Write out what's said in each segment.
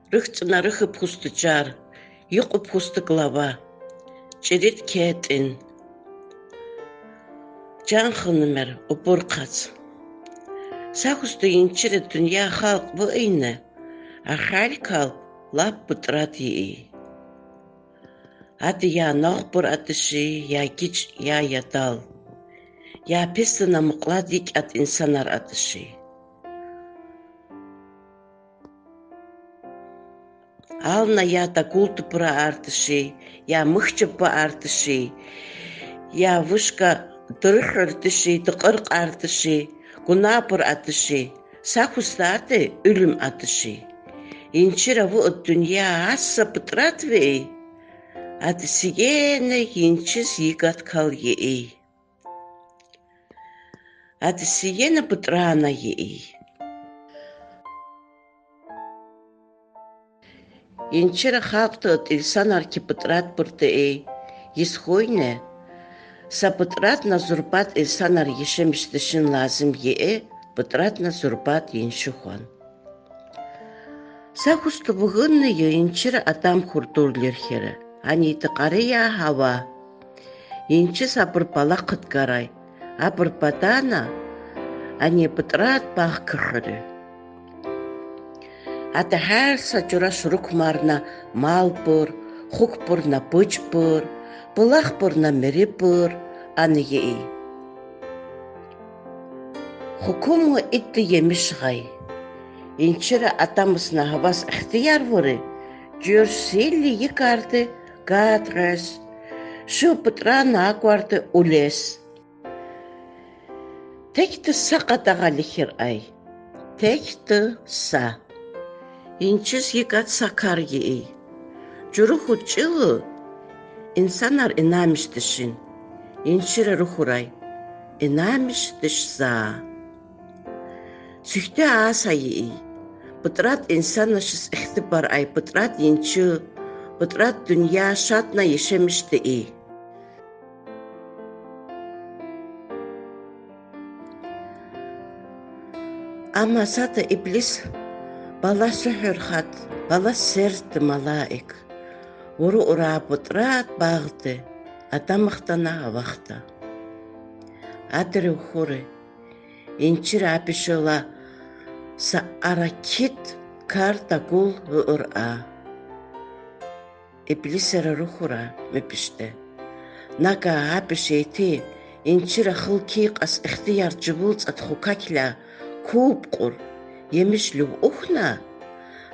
Рыхцна рыхып хустычар, юқып хусты глава, черит кетин. Жанхынымер убурқац. Сахусты инчире дүния халк войны, а халькал лап путрат ей. Ады я нохбур атыши, я гич, я ядал. Я пистына мукладик от инсанар атыши. Ална я тагулты пура артыши, я мыхчыпа артыши, я вышка дырых артыши, дықырq артыши, гунапур атыши, сахустаты үлім атыши. Инчира ву от дүния аса путрат вей, ады сигене инчис егат кал ей. Ады сигене путрана ей. Инчира халкты от илсанар ки путрат бурты ей, исхойне, са путрат на зурбат илсанар ешемштышин лазым ей, путрат на зурбат иншухан. Сахусты бұғынны инчира адам хурдурлер хері, ани тықария хава, инчи сапыр пала қытгарай, апыр падана, ани путрат бақ кірхірі. Аты hər saçura şuruk marna mal pur, xuk pur na puç pur, bulaq pur na meri pur, anı yeyi. Xukumu itti yemiş gay. İnçire atamısına havas ihtiyar vurı, cürsilli yıkardı, gadres, şu putrana akvardı ules. Tekti saqadağa lihir ay, tekti sa. İnçiz yıkat sakar yeyi. Curuhu çığı, insanlar inamış dışın. İnçire ruhuray, inamış dışsa. Sühte asa yeyi. Pıtrat insanlaşız ihtibar ay, pıtrat inçı, pıtrat dünya şatna yaşamıştı iyi. Ama sata iblis, bala sühürhat, bala sertti malaik. Uru ura putrat bağdı, adamıqtana avaqta. Adri uxuri, inçir apişola sa arakit karta gul ura. İblisera ruhura mepişte. Naga apişeyti, inçir xılkiq as ihtiyar cıbults at xukakla kubqur. Yemişlü uxna,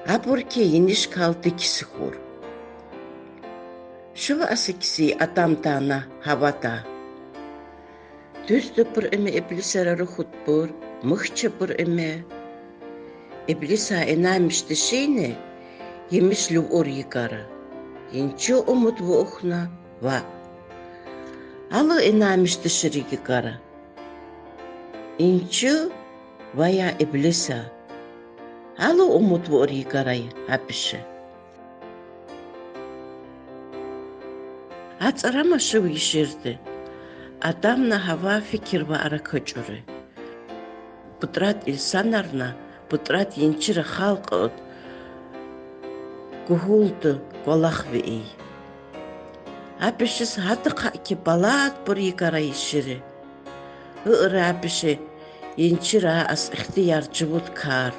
aburki yeniş kaldı kisihur. Şu asikisi adamdana havada. Düzdü bir imi iblisera ruhut bur, mıhçı bir imi. İblisa inamıştı şeyini, yemişlü ur yıkara. İnçi umut bu uxna va. Alı inamıştı şiri yıkara. İnçi vaya iblisa. Alı umut bu ur yıkarayı hapışı. Atsarama şu işirdi. Adamna hava fikir ve ara köçürü. Putrat insanlarna, putrat yençiri halk ot. Kuhuldu kolak ve iyi. Hapışız hatıqa ki balat bur yıkarayı şiri. Hıırı hapışı yençiri as ihtiyar cıvut kar.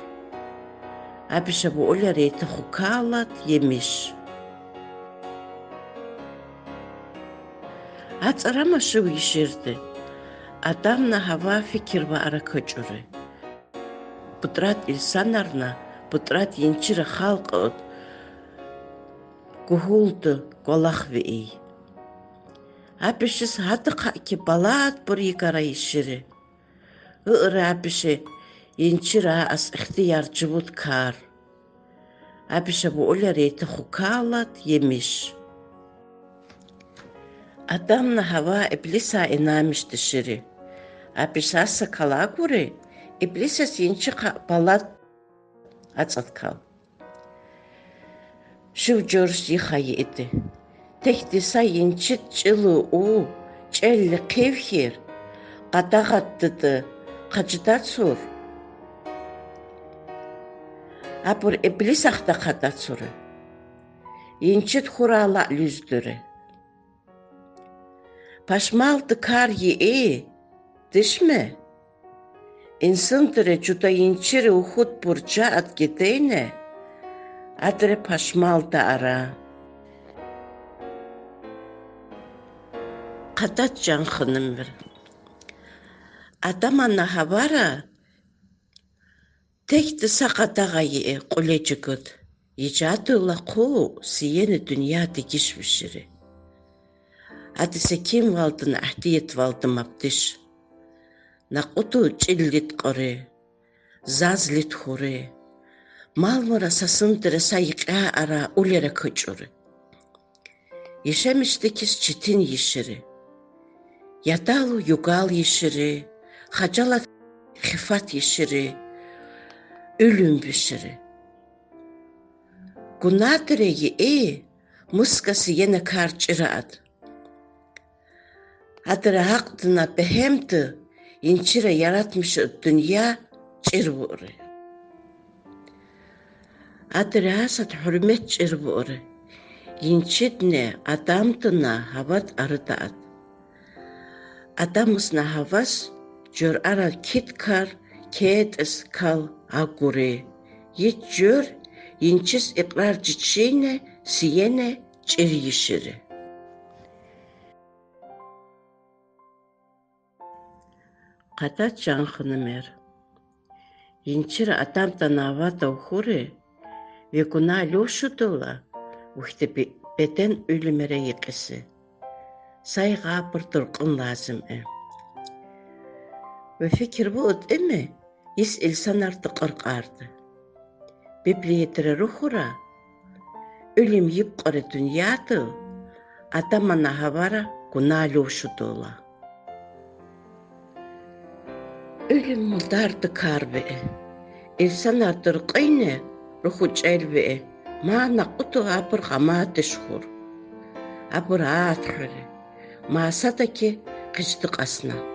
Hapışı bu olareti xukalat yemiş. Atsarama şu işirdi. Adamna hava fikir ve ara köçürü. Putrat insanlarna, putrat yençiri halk ot. Kuhuldu kolak ve iyi. Hapışız hatıqa ki balat bur yıkarayı şiri. Hıırı hapışı yençiri as ihtiyar cıvut kar. Hapışı bu olareti xukalat yemiş. Adamna hava iblisa inamıştı şiri. Hapışası kalaguri, iblisas yençi balat atsatkal. Şu jors yıxayı edi. Tehdisa yençi çılı u, çelli kevhir. Qadağattıdı, qacıdat sur. Апур иблис ахта хатацуры. Инчит хурала люздүры. Пашмалты кар дишме? Инсынтыры жута инчири ухут бурча ат гетейне. Адре пашмалты ара. Катат жанхыным бір. Адамана хавара текті сақатаға құлечігіт. Ижадыла қу сиені дүнияды кешвішірі. Адыса кем валдын әхдиет валдым аптыш. Нақуту чиллит қоры, зазлит хуры. Малмыра сасындыры сайықа ара улера көчуры. Ешемішті кес читин ешірі. Ядалу югал ешірі. Хачала хифат ешірі. Ölüm bişiri. Gunadırı muskası yine karçırı ad. Adırı haktına behemdi, inçire yaratmış dünya çirvuru. Adırı hasat hürmet çirvuru. İnçidne adamdına havat arıda ad. Adamısına havas, jör ara kitkar, kedes kal agure. Yit jör, inçis iqrar cicine, siyene çiriyişiri. Qatat janxını mer. Inçir adamdan avata uxure ve guna loşudola uxte beden ölümere yıkısı. Sayga bir durqun lazım. Ve fikir bu mi? Is insan artık qırqardı. Bibliyetere ruhura, ölüm yıpqarı dünyadı, adamana havara guna loşudola. Ölüm muldardı karbe. İnsan artık aynı ruhu çelbe. Ma naqutu apır gama teşhur. Apır athırı. Ma sataki qıçtık asna.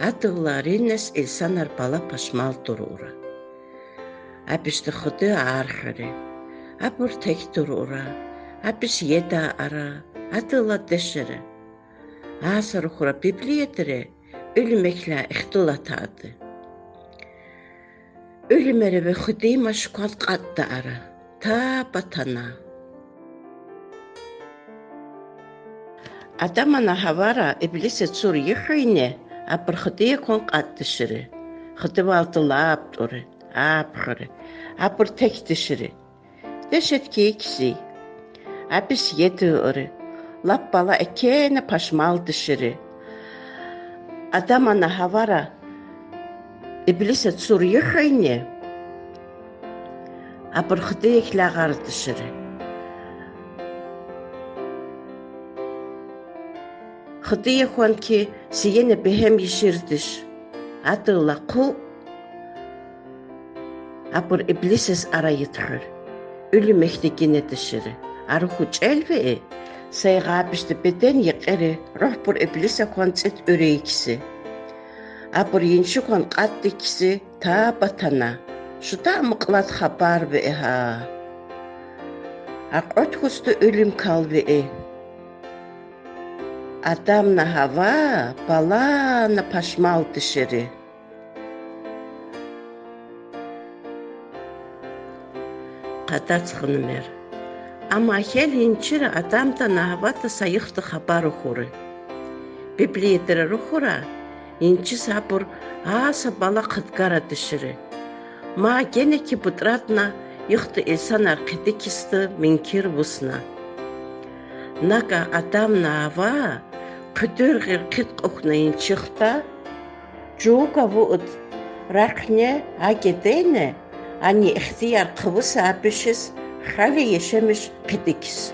Atıglarines insanlar bala paşmal durura. Apıştı xıdı arxırı. Apır tek durura. Apış yeda ara. Atıgla deşiri. Asar uxura bibliyetere. Ölümekle ihtilatadı. Ölümere ve xıdıyma şukan qattı ara. Ta batana. Adamana havara iblise tsur yıxıyne apır xıdıya kon qattı şırı. Xıdı valtı lap duru. Apırı. Apır tek dışırı. Deşet ki ikisi. Apis yedi ırı. Lap bala ekene paşmal dışırı. Adamana havara iblise tsur yıxıyne apır xıdıya kilağar dışırı. Xıdıya xuan ki siyene behem yişirdiş. Adıla ku apır iblises ara yıtır. Ölüm ehtekine dışırı. Arıxu çelve sayga pişti beden yıqırı. Ruhpur iblise xuan çet öreykisi. Apır yinşi xuan qattı kisi ta batana. Şuta mıqlat xabar ve ha. Aqot hustu ölüm kal ve Adamna hava balana paşmal dışarı. Qatat xınmer. Ama hel inçire adamdan hava da sayıqtı xabar uxuru. Bibliyetere ruxura. İnçi sabur asa bala qıtkara dışarı. Ma gene ki butratna yıqtı insanar qıtıkisti minkir vusna. Naga adamna hava qıdırgır qıt qoqnayın çıqta. Joga vuut rakne agedene ani ihtiyar qıvısa apışız xali yaşamış qıtıkis.